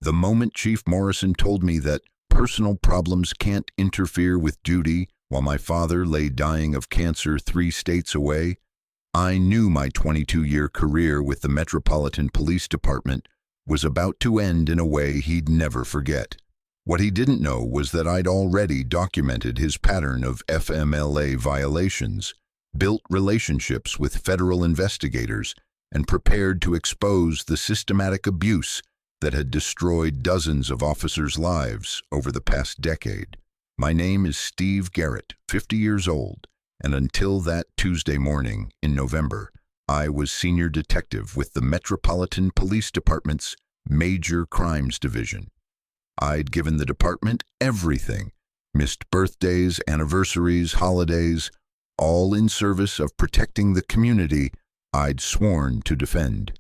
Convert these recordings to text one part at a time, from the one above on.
The moment Chief Morrison told me that personal problems can't interfere with duty while my father lay dying of cancer 3 states away, I knew my 22-year career with the Metropolitan Police Department was about to end in a way he'd never forget. What he didn't know was that I'd already documented his pattern of FMLA violations, built relationships with federal investigators, and prepared to expose the systematic abuse that had destroyed dozens of officers' lives over the past decade. My name is Steve Garrett, 50 years old, and until that Tuesday morning in November, I was senior detective with the Metropolitan Police Department's Major Crimes Division. I'd given the department everything, missed birthdays, anniversaries, holidays, all in service of protecting the community I'd sworn to defend.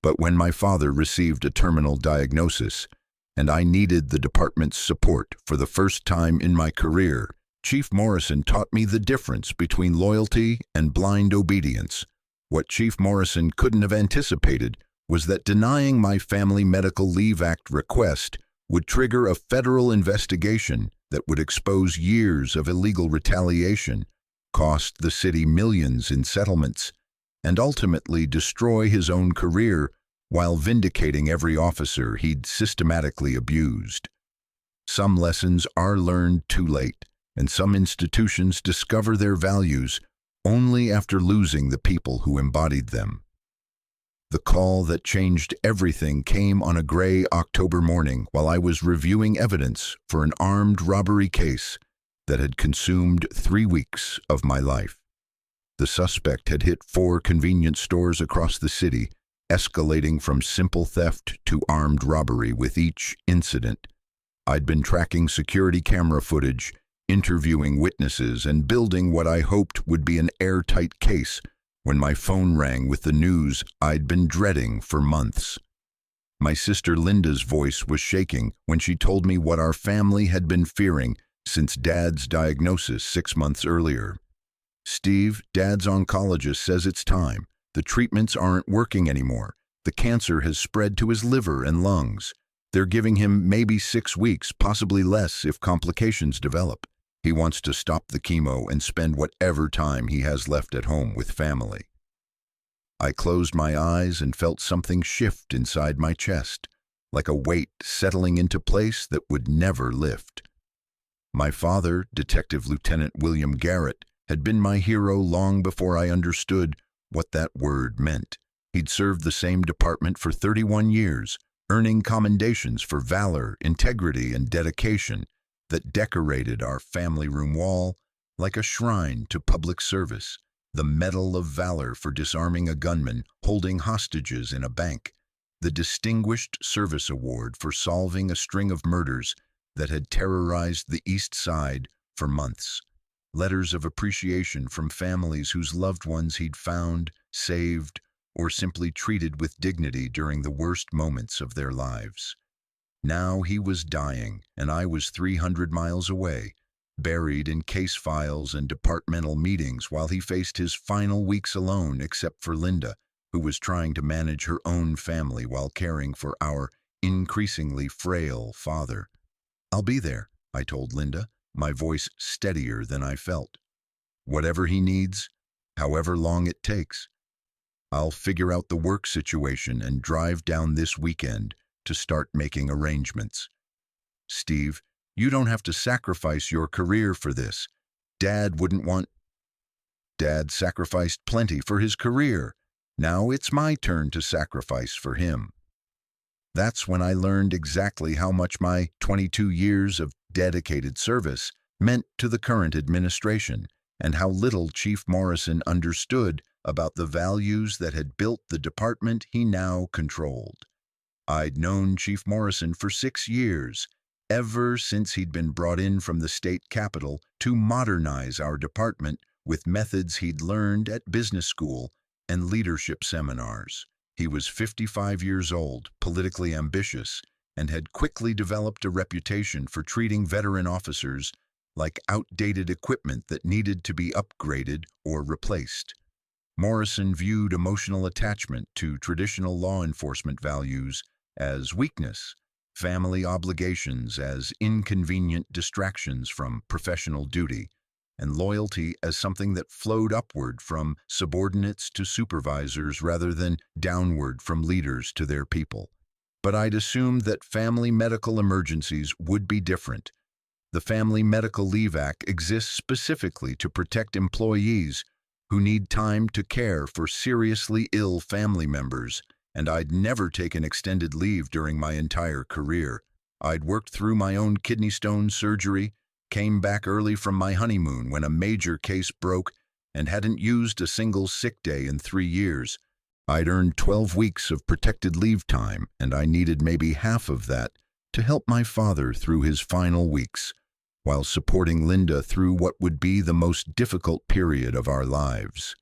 But when my father received a terminal diagnosis, and I needed the department's support for the first time in my career, Chief Morrison taught me the difference between loyalty and blind obedience. What Chief Morrison couldn't have anticipated was that denying my Family Medical Leave Act request would trigger a federal investigation that would expose years of illegal retaliation, cost the city millions in settlements, and ultimately destroy his own career while vindicating every officer he'd systematically abused. Some lessons are learned too late, and some institutions discover their values only after losing the people who embodied them. The call that changed everything came on a gray October morning while I was reviewing evidence for an armed robbery case that had consumed 3 weeks of my life. The suspect had hit 4 convenience stores across the city, escalating from simple theft to armed robbery with each incident. I'd been tracking security camera footage, interviewing witnesses, and building what I hoped would be an airtight case when my phone rang with the news I'd been dreading for months. My sister Linda's voice was shaking when she told me what our family had been fearing since Dad's diagnosis 6 months earlier. "Steve, Dad's oncologist says it's time. The treatments aren't working anymore. The cancer has spread to his liver and lungs. They're giving him maybe 6 weeks, possibly less if complications develop. He wants to stop the chemo and spend whatever time he has left at home with family." I closed my eyes and felt something shift inside my chest, like a weight settling into place that would never lift. My father, Detective Lieutenant William Garrett, had been my hero long before I understood what that word meant. He'd served the same department for 31 years, earning commendations for valor, integrity, and dedication that decorated our family room wall like a shrine to public service. The Medal of Valor for disarming a gunman holding hostages in a bank, the Distinguished Service Award for solving a string of murders that had terrorized the East Side for months, letters of appreciation from families whose loved ones he'd found, saved, or simply treated with dignity during the worst moments of their lives. Now he was dying, and I was 300 miles away, buried in case files and departmental meetings while he faced his final weeks alone except for Linda, who was trying to manage her own family while caring for our increasingly frail father. "I'll be there," I told Linda, my voice steadier than I felt. "Whatever he needs, however long it takes. I'll figure out the work situation and drive down this weekend to start making arrangements. Steve, you don't have to sacrifice your career for this. Dad wouldn't want..." "Dad sacrificed plenty for his career. Now it's my turn to sacrifice for him." That's when I learned exactly how much my 22 years of dedicated service meant to the current administration, and how little Chief Morrison understood about the values that had built the department he now controlled. I'd known Chief Morrison for 6 years, ever since he'd been brought in from the state capitol to modernize our department with methods he'd learned at business school and leadership seminars. He was 55 years old, politically ambitious, and had quickly developed a reputation for treating veteran officers like outdated equipment that needed to be upgraded or replaced. Morrison viewed emotional attachment to traditional law enforcement values as weakness, family obligations as inconvenient distractions from professional duty, and loyalty as something that flowed upward from subordinates to supervisors rather than downward from leaders to their people. But I'd assumed that family medical emergencies would be different. The Family Medical Leave Act exists specifically to protect employees who need time to care for seriously ill family members, and I'd never taken extended leave during my entire career. I'd worked through my own kidney stone surgery, came back early from my honeymoon when a major case broke, and hadn't used a single sick day in 3 years. I'd earned 12 weeks of protected leave time, and I needed maybe half of that to help my father through his final weeks, while supporting Linda through what would be the most difficult period of our lives.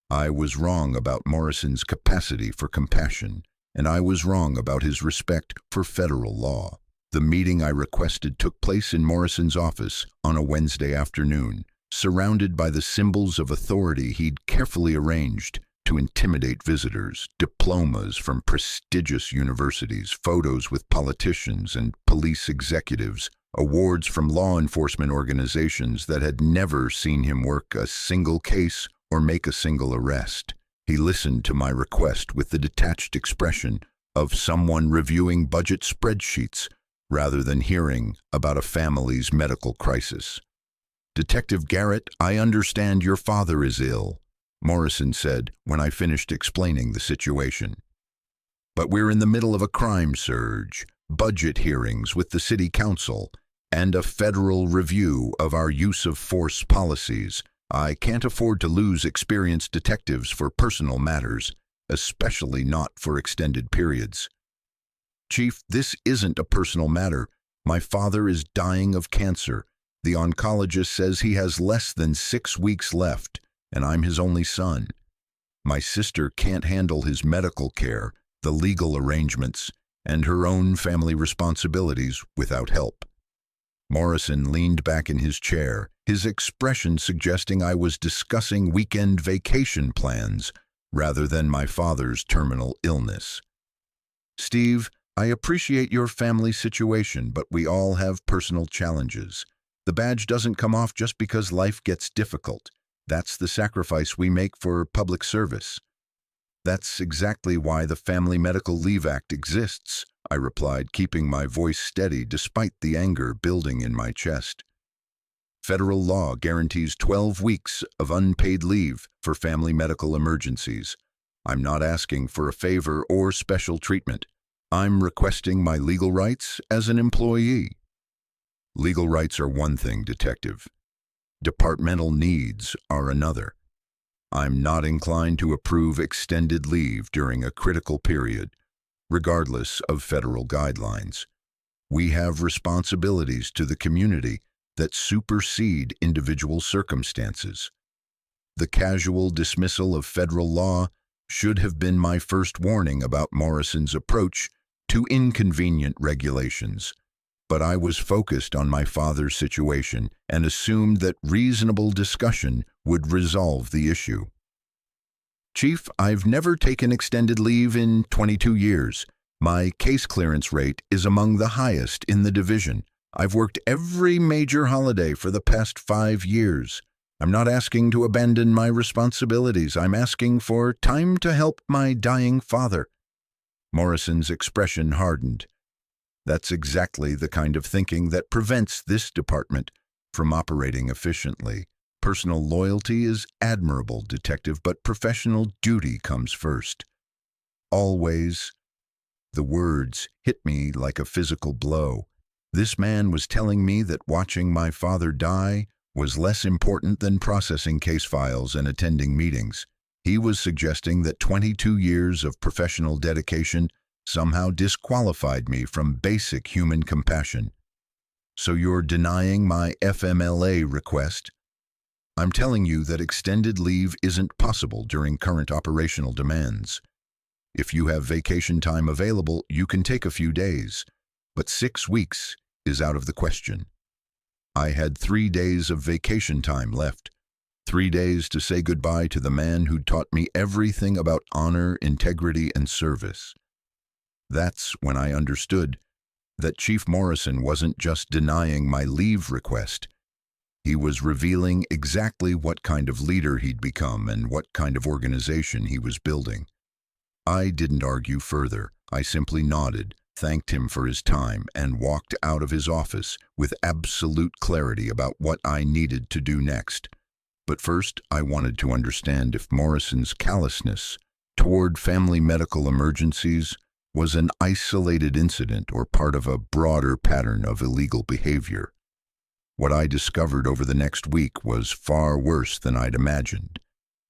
I was wrong about Morrison's capacity for compassion, and I was wrong about his respect for federal law. The meeting I requested took place in Morrison's office on a Wednesday afternoon, surrounded by the symbols of authority he'd carefully arranged to intimidate visitors: diplomas from prestigious universities, photos with politicians and police executives, awards from law enforcement organizations that had never seen him work a single case or make a single arrest. He listened to my request with the detached expression of someone reviewing budget spreadsheets rather than hearing about a family's medical crisis. "Detective Garrett, I understand your father is ill," Morrison said when I finished explaining the situation. "But we're in the middle of a crime surge, budget hearings with the city council, and a federal review of our use of force policies. I can't afford to lose experienced detectives for personal matters, especially not for extended periods." "Chief, this isn't a personal matter. My father is dying of cancer. The oncologist says he has less than 6 weeks left, and I'm his only son. My sister can't handle his medical care, the legal arrangements, and her own family responsibilities without help." Morrison leaned back in his chair, his expression suggesting I was discussing weekend vacation plans rather than my father's terminal illness. "Steve, I appreciate your family situation, but we all have personal challenges. The badge doesn't come off just because life gets difficult. That's the sacrifice we make for public service." "That's exactly why the Family Medical Leave Act exists," I replied, keeping my voice steady despite the anger building in my chest. "Federal law guarantees 12 weeks of unpaid leave for family medical emergencies. I'm not asking for a favor or special treatment. I'm requesting my legal rights as an employee." "Legal rights are one thing, Detective. Departmental needs are another. I'm not inclined to approve extended leave during a critical period, regardless of federal guidelines. We have responsibilities to the community that supersede individual circumstances. The casual dismissal of federal law should have been my first warning about Morrison's approach to inconvenient regulations. But I was focused on my father's situation and assumed that reasonable discussion would resolve the issue. "Chief, I've never taken extended leave in 22 years. My case clearance rate is among the highest in the division. I've worked every major holiday for the past 5 years. I'm not asking to abandon my responsibilities. I'm asking for time to help my dying father." Morrison's expression hardened. That's exactly the kind of thinking that prevents this department from operating efficiently. Personal loyalty is admirable, Detective, but professional duty comes first. Always. The words hit me like a physical blow. This man was telling me that watching my father die was less important than processing case files and attending meetings. He was suggesting that 22 years of professional dedication somehow disqualified me from basic human compassion. "So you're denying my FMLA request?" "I'm telling you that extended leave isn't possible during current operational demands. If you have vacation time available, you can take a few days, but 6 weeks is out of the question." I had 3 days of vacation time left, 3 days to say goodbye to the man who'd taught me everything about honor, integrity, and service. That's when I understood that Chief Morrison wasn't just denying my leave request. He was revealing exactly what kind of leader he'd become and what kind of organization he was building. I didn't argue further. I simply nodded, thanked him for his time, and walked out of his office with absolute clarity about what I needed to do next. But first, I wanted to understand if Morrison's callousness toward family medical emergencies was an isolated incident or part of a broader pattern of illegal behavior. What I discovered over the next week was far worse than I'd imagined,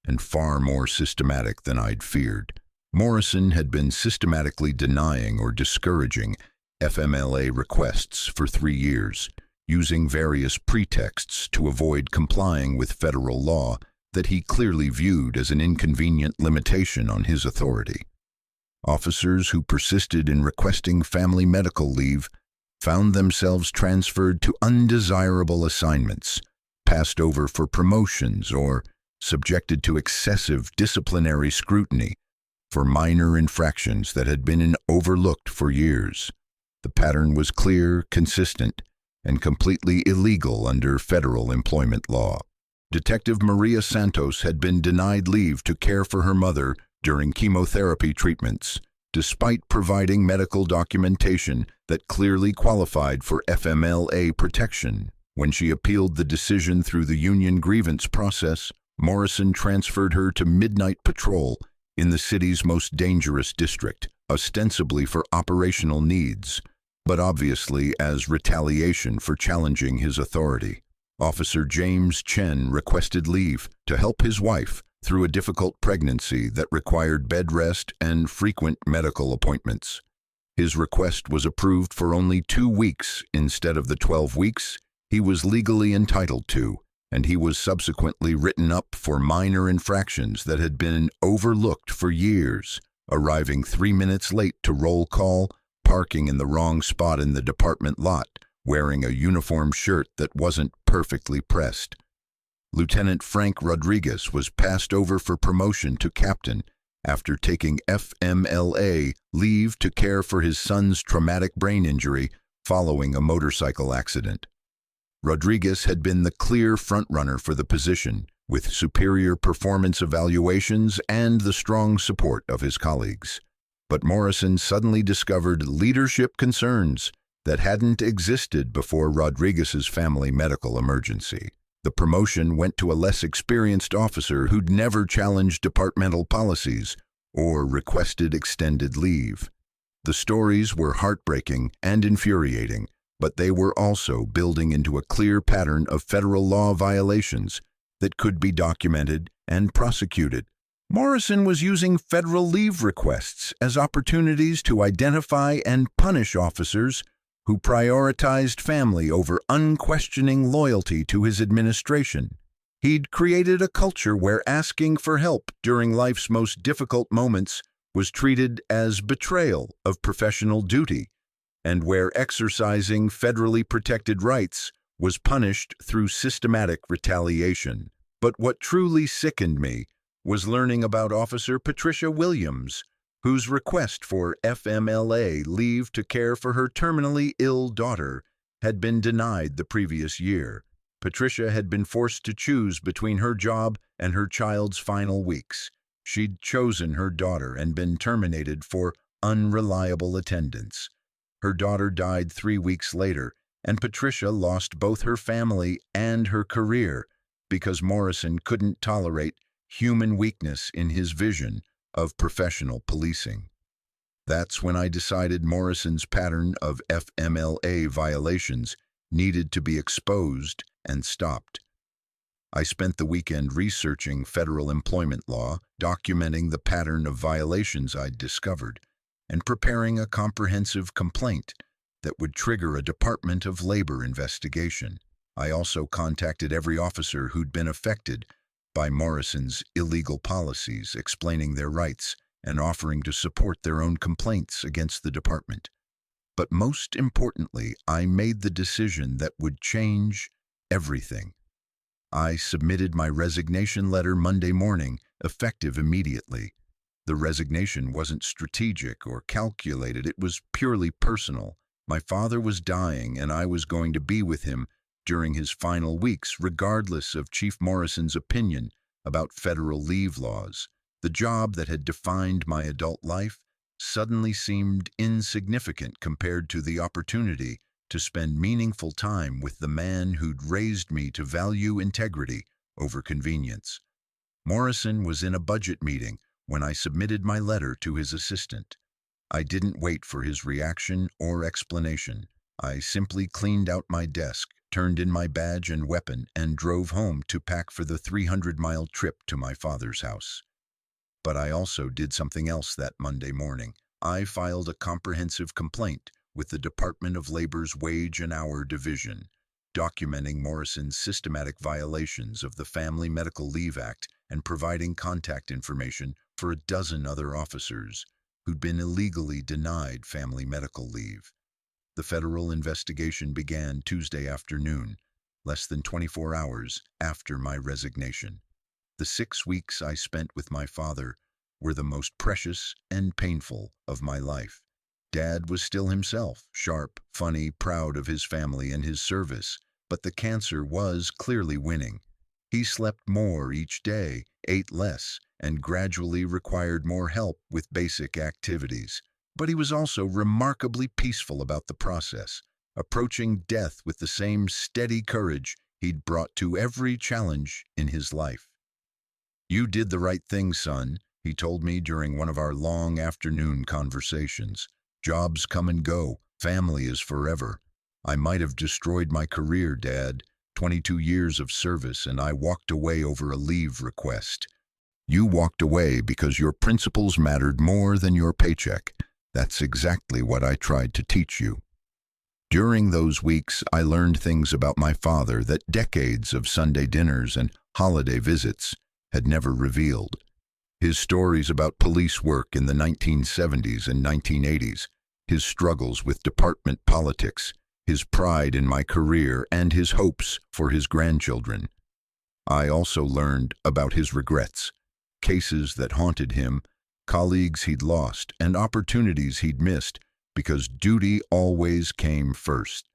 and far more systematic than I'd feared. Morrison had been systematically denying or discouraging FMLA requests for 3 years, using various pretexts to avoid complying with federal law that he clearly viewed as an inconvenient limitation on his authority. Officers who persisted in requesting family medical leave found themselves transferred to undesirable assignments, passed over for promotions, or subjected to excessive disciplinary scrutiny for minor infractions that had been overlooked for years. The pattern was clear, consistent, and completely illegal under federal employment law. Detective Maria Santos had been denied leave to care for her mother during chemotherapy treatments, despite providing medical documentation that clearly qualified for FMLA protection. When she appealed the decision through the union grievance process, Morrison transferred her to midnight patrol in the city's most dangerous district, ostensibly for operational needs, but obviously as retaliation for challenging his authority. Officer James Chen requested leave to help his wife through a difficult pregnancy that required bed rest and frequent medical appointments. His request was approved for only 2 weeks instead of the 12 weeks he was legally entitled to, and he was subsequently written up for minor infractions that had been overlooked for years, arriving 3 minutes late to roll call, parking in the wrong spot in the department lot, wearing a uniform shirt that wasn't perfectly pressed. Lieutenant Frank Rodriguez was passed over for promotion to captain after taking FMLA leave to care for his son's traumatic brain injury following a motorcycle accident. Rodriguez had been the clear frontrunner for the position, with superior performance evaluations and the strong support of his colleagues. But Morrison suddenly discovered leadership concerns that hadn't existed before Rodriguez's family medical emergency. The promotion went to a less experienced officer who'd never challenged departmental policies or requested extended leave. The stories were heartbreaking and infuriating, but they were also building into a clear pattern of federal law violations that could be documented and prosecuted. Morrison was using federal leave requests as opportunities to identify and punish officers who prioritized family over unquestioning loyalty to his administration. He'd created a culture where asking for help during life's most difficult moments was treated as betrayal of professional duty, and where exercising federally protected rights was punished through systematic retaliation. But what truly sickened me was learning about Officer Patricia Williams, whose request for FMLA leave to care for her terminally ill daughter had been denied the previous year. Patricia had been forced to choose between her job and her child's final weeks. She'd chosen her daughter and been terminated for unreliable attendance. Her daughter died 3 weeks later, and Patricia lost both her family and her career because Morrison couldn't tolerate human weakness in his vision of professional policing. That's when I decided Morrison's pattern of FMLA violations needed to be exposed and stopped. I spent the weekend researching federal employment law, documenting the pattern of violations I'd discovered, and preparing a comprehensive complaint that would trigger a Department of Labor investigation. I also contacted every officer who'd been affected by Morrison's illegal policies, explaining their rights and offering to support their own complaints against the department. But most importantly, I made the decision that would change everything. I submitted my resignation letter Monday morning, effective immediately. The resignation wasn't strategic or calculated, it was purely personal, My father was dying, and I was going to be with him during his final weeks, regardless of Chief Morrison's opinion about federal leave laws. The job that had defined my adult life suddenly seemed insignificant compared to the opportunity to spend meaningful time with the man who'd raised me to value integrity over convenience. Morrison was in a budget meeting when I submitted my letter to his assistant. I didn't wait for his reaction or explanation. I simply cleaned out my desk, turned in my badge and weapon, and drove home to pack for the 300-mile trip to my father's house. But I also did something else that Monday morning. I filed a comprehensive complaint with the Department of Labor's Wage and Hour Division, documenting Morrison's systematic violations of the Family Medical Leave Act and providing contact information for a dozen other officers who'd been illegally denied family medical leave. The federal investigation began Tuesday afternoon, less than 24 hours after my resignation. The 6 weeks I spent with my father were the most precious and painful of my life. Dad was still himself, sharp, funny, proud of his family and his service, but the cancer was clearly winning. He slept more each day, ate less, and gradually required more help with basic activities. But he was also remarkably peaceful about the process, approaching death with the same steady courage he'd brought to every challenge in his life. "You did the right thing, son," he told me during one of our long afternoon conversations. "Jobs come and go. Family is forever. I might have destroyed my career, Dad. 22 years of service, and I walked away over a leave request. You walked away because your principles mattered more than your paycheck. That's exactly what I tried to teach you." During those weeks, I learned things about my father that decades of Sunday dinners and holiday visits had never revealed. His stories about police work in the 1970s and 1980s, his struggles with department politics, his pride in my career, and his hopes for his grandchildren. I also learned about his regrets, cases that haunted him, colleagues he'd lost, and opportunities he'd missed because duty always came first.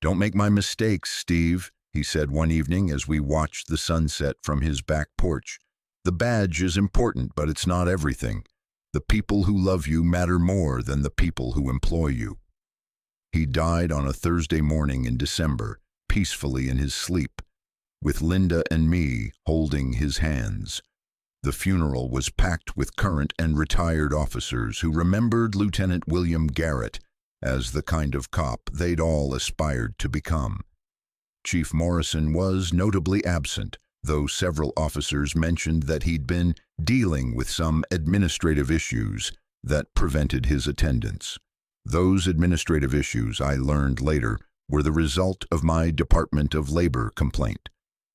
"Don't make my mistakes, Steve," he said one evening as we watched the sunset from his back porch. "The badge is important, but it's not everything. The people who love you matter more than the people who employ you." He died on a Thursday morning in December, peacefully in his sleep, with Linda and me holding his hands. The funeral was packed with current and retired officers who remembered Lieutenant William Garrett as the kind of cop they'd all aspired to become. Chief Morrison was notably absent, though several officers mentioned that he'd been dealing with some administrative issues that prevented his attendance. Those administrative issues, I learned later, were the result of my Department of Labor complaint.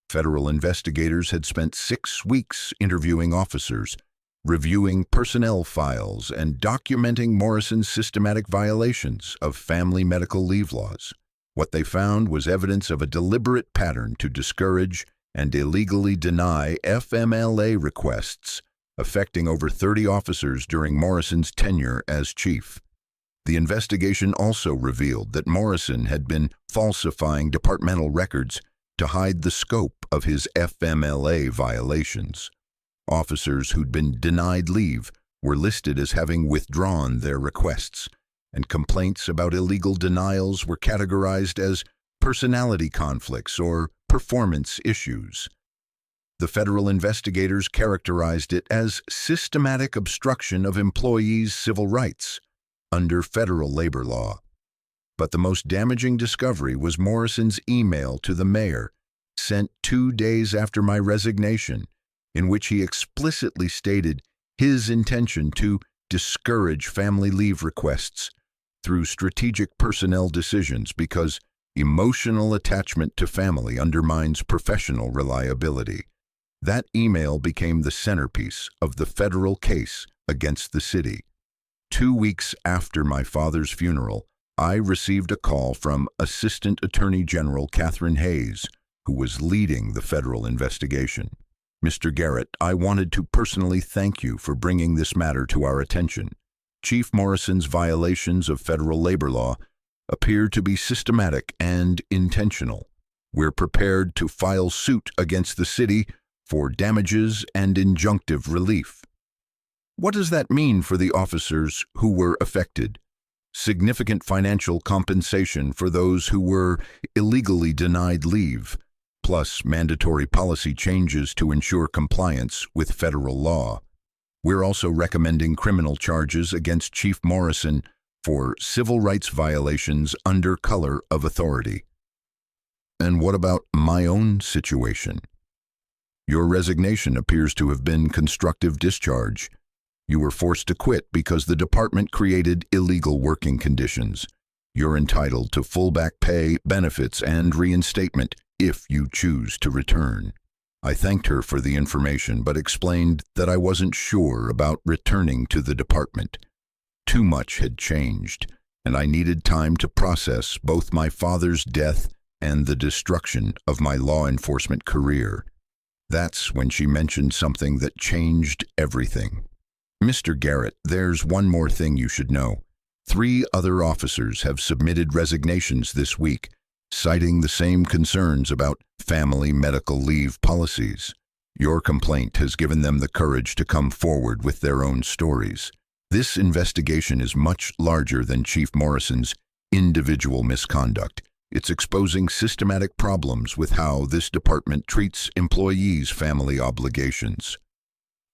Federal investigators had spent 6 weeks interviewing officers, reviewing personnel files, and documenting Morrison's systematic violations of family medical leave laws. What they found was evidence of a deliberate pattern to discourage and illegally deny FMLA requests, affecting over 30 officers during Morrison's tenure as chief. The investigation also revealed that Morrison had been falsifying departmental records to hide the scope of his FMLA violations. Officers who'd been denied leave were listed as having withdrawn their requests, and complaints about illegal denials were categorized as personality conflicts or performance issues. The federal investigators characterized it as systematic obstruction of employees' civil rights under federal labor law. But the most damaging discovery was Morrison's email to the mayor, sent 2 days after my resignation, in which he explicitly stated his intention to discourage family leave requests through strategic personnel decisions because emotional attachment to family undermines professional reliability. That email became the centerpiece of the federal case against the city. 2 weeks after my father's funeral, I received a call from Assistant Attorney General Catherine Hayes, who was leading the federal investigation. "Mr. Garrett, I wanted to personally thank you for bringing this matter to our attention. Chief Morrison's violations of federal labor law appear to be systematic and intentional. We're prepared to file suit against the city for damages and injunctive relief. What does that mean for the officers who were affected? Significant financial compensation for those who were illegally denied leave, plus mandatory policy changes to ensure compliance with federal law. We're also recommending criminal charges against Chief Morrison for civil rights violations under color of authority. And what about my own situation? Your resignation appears to have been constructive discharge. You were forced to quit because the department created illegal working conditions. You're entitled to full back pay, benefits, and reinstatement if you choose to return. I thanked her for the information, but explained that I wasn't sure about returning to the department. Too much had changed, and I needed time to process both my father's death and the destruction of my law enforcement career. That's when she mentioned something that changed everything. Mr. Garrett, there's one more thing you should know. 3 other officers have submitted resignations this week, citing the same concerns about family medical leave policies. Your complaint has given them the courage to come forward with their own stories. This investigation is much larger than Chief Morrison's individual misconduct. It's exposing systematic problems with how this department treats employees' family obligations.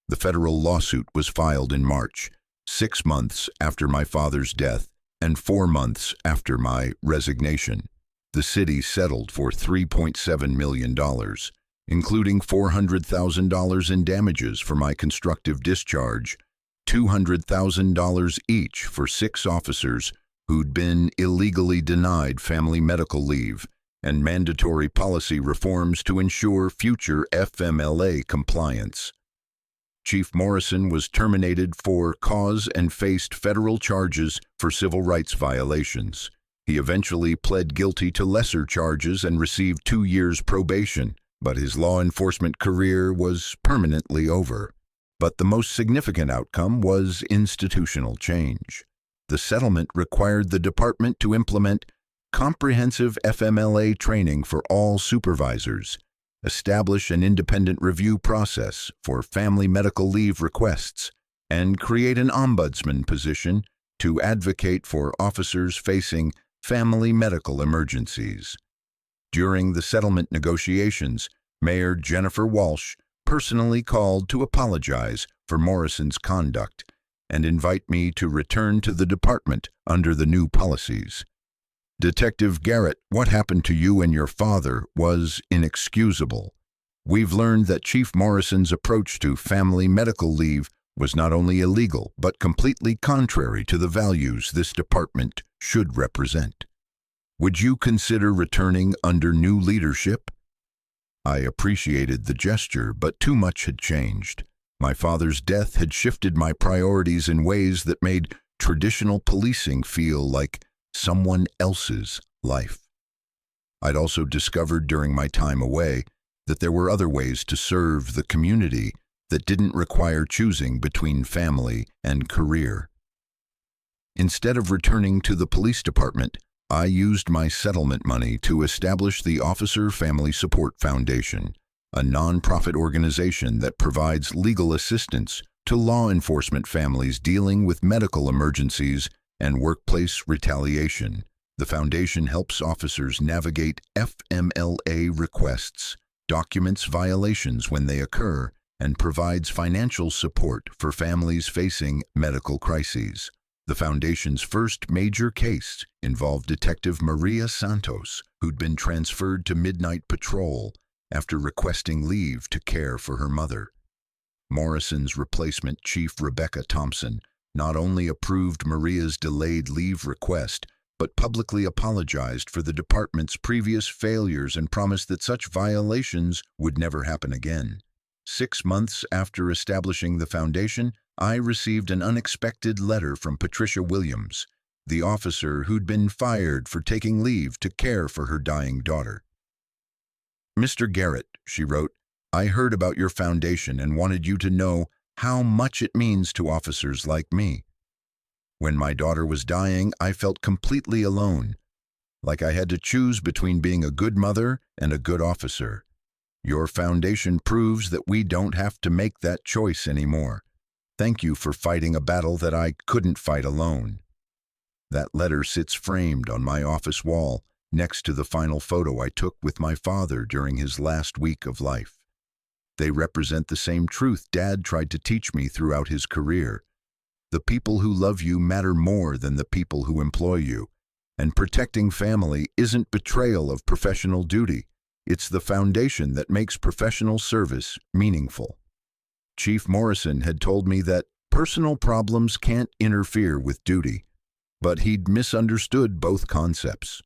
The federal lawsuit was filed in March, 6 months after my father's death and 4 months after my resignation. The city settled for $3.7 million, including $400,000 in damages for my constructive discharge, $200,000 each for 6 officers who'd been illegally denied family medical leave, and mandatory policy reforms to ensure future FMLA compliance. Chief Morrison was terminated for cause and faced federal charges for civil rights violations. He eventually pled guilty to lesser charges and received 2 years probation, but his law enforcement career was permanently over. But the most significant outcome was institutional change. The settlement required the department to implement comprehensive FMLA training for all supervisors, establish an independent review process for family medical leave requests, and create an ombudsman position to advocate for officers facing family medical emergencies. During the settlement negotiations, Mayor Jennifer Walsh personally called to apologize for Morrison's conduct and invite me to return to the department under the new policies. Detective Garrett, what happened to you and your father was inexcusable. We've learned that Chief Morrison's approach to family medical leave was not only illegal, but completely contrary to the values this department should represent. Would you consider returning under new leadership? I appreciated the gesture, but too much had changed. My father's death had shifted my priorities in ways that made traditional policing feel like someone else's life. I'd also discovered during my time away that there were other ways to serve the community that didn't require choosing between family and career. Instead of returning to the police department, I used my settlement money to establish the Officer Family Support Foundation, a nonprofit organization that provides legal assistance to law enforcement families dealing with medical emergencies and workplace retaliation. The foundation helps officers navigate FMLA requests, documents violations when they occur, and provides financial support for families facing medical crises. The foundation's first major case involved Detective Maria Santos, who'd been transferred to Midnight Patrol after requesting leave to care for her mother. Morrison's replacement, Chief Rebecca Thompson, not only approved Maria's delayed leave request, but publicly apologized for the department's previous failures and promised that such violations would never happen again. 6 months after establishing the foundation, I received an unexpected letter from Patricia Williams, the officer who'd been fired for taking leave to care for her dying daughter. Mr. Garrett, she wrote, I heard about your foundation and wanted you to know how much it means to officers like me. When my daughter was dying, I felt completely alone. like I had to choose between being a good mother and a good officer. Your foundation proves that we don't have to make that choice anymore. Thank you for fighting a battle that I couldn't fight alone." That letter sits framed on my office wall next to the final photo I took with my father during his last week of life. They represent the same truth Dad tried to teach me throughout his career. The people who love you matter more than the people who employ you, and protecting family isn't betrayal of professional duty. It's the foundation that makes professional service meaningful. Chief Morrison had told me that personal problems can't interfere with duty, but he'd misunderstood both concepts.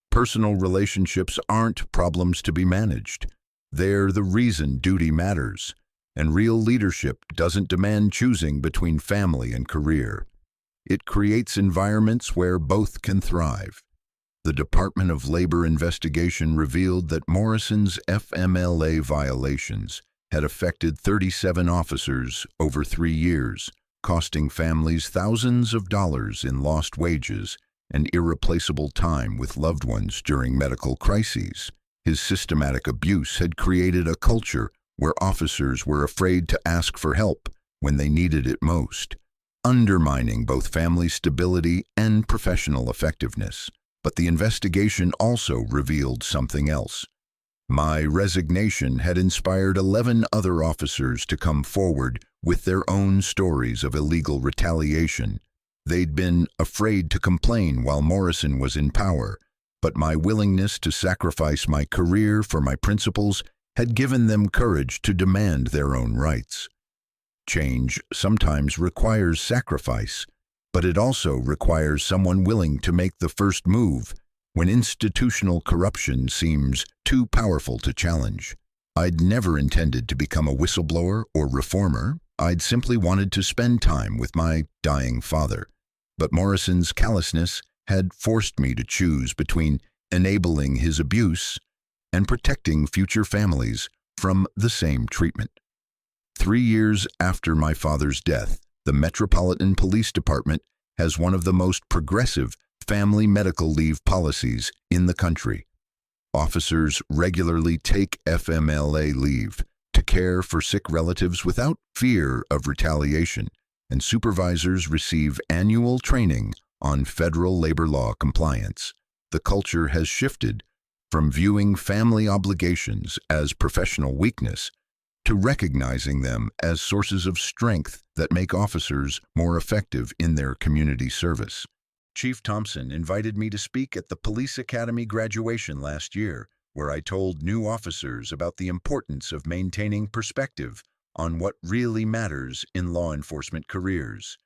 Personal relationships aren't problems to be managed. They're the reason duty matters, and real leadership doesn't demand choosing between family and career. It creates environments where both can thrive. The Department of Labor investigation revealed that Morrison's FMLA violations had affected 37 officers over 3 years, costing families thousands of dollars in lost wages and irreplaceable time with loved ones during medical crises. His systematic abuse had created a culture where officers were afraid to ask for help when they needed it most, undermining both family stability and professional effectiveness. But the investigation also revealed something else. My resignation had inspired 11 other officers to come forward with their own stories of illegal retaliation. They'd been afraid to complain while Morrison was in power, but my willingness to sacrifice my career for my principles had given them courage to demand their own rights. Change sometimes requires sacrifice, but it also requires someone willing to make the first move when institutional corruption seems too powerful to challenge. I'd never intended to become a whistleblower or reformer. I'd simply wanted to spend time with my dying father. But Morrison's callousness had forced me to choose between enabling his abuse and protecting future families from the same treatment. 3 years after my father's death, the Metropolitan Police Department has one of the most progressive family medical leave policies in the country. Officers regularly take FMLA leave to care for sick relatives without fear of retaliation, and supervisors receive annual training on federal labor law compliance. The culture has shifted from viewing family obligations as professional weakness to recognizing them as sources of strength that make officers more effective in their community service. Chief Thompson invited me to speak at the Police Academy graduation last year, where I told new officers about the importance of maintaining perspective on what really matters in law enforcement careers.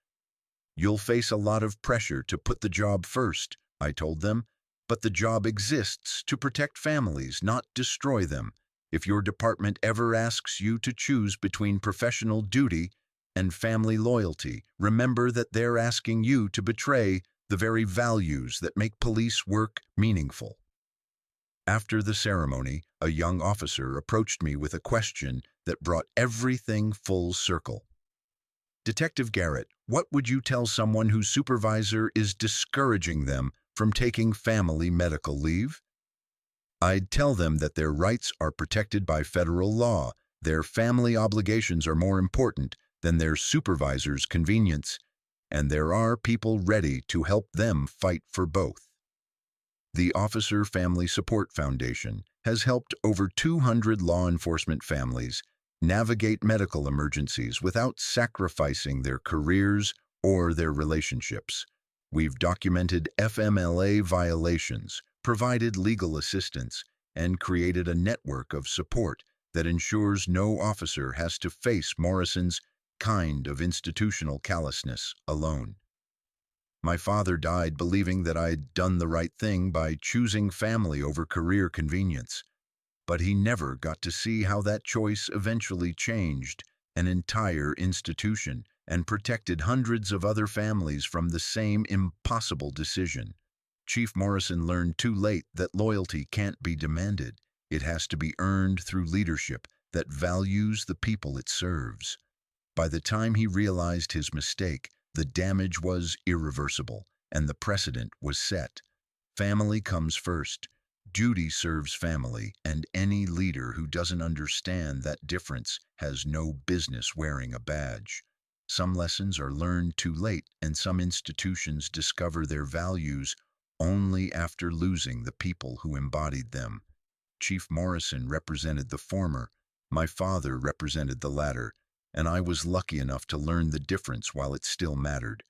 "You'll face a lot of pressure to put the job first," I told them, "but the job exists to protect families, not destroy them. If your department ever asks you to choose between professional duty and family loyalty, remember that they're asking you to betray the very values that make police work meaningful." After the ceremony, a young officer approached me with a question that brought everything full circle. "Detective Garrett, what would you tell someone whose supervisor is discouraging them from taking family medical leave?" I'd tell them that their rights are protected by federal law. Their family obligations are more important than their supervisor's convenience, and there are people ready to help them fight for both. The Officer Family Support Foundation has helped over 200 law enforcement families navigate medical emergencies without sacrificing their careers or their relationships. We've documented FMLA violations, provided legal assistance, and created a network of support that ensures no officer has to face Morrison's kind of institutional callousness alone. My father died believing that I'd done the right thing by choosing family over career convenience, but he never got to see how that choice eventually changed an entire institution and protected hundreds of other families from the same impossible decision. Chief Morrison learned too late that loyalty can't be demanded. It has to be earned through leadership that values the people it serves. By the time he realized his mistake, the damage was irreversible, and the precedent was set. Family comes first. Duty serves family, and any leader who doesn't understand that difference has no business wearing a badge. Some lessons are learned too late, and some institutions discover their values only after losing the people who embodied them. Chief Morrison represented the former, my father represented the latter, and I was lucky enough to learn the difference while it still mattered.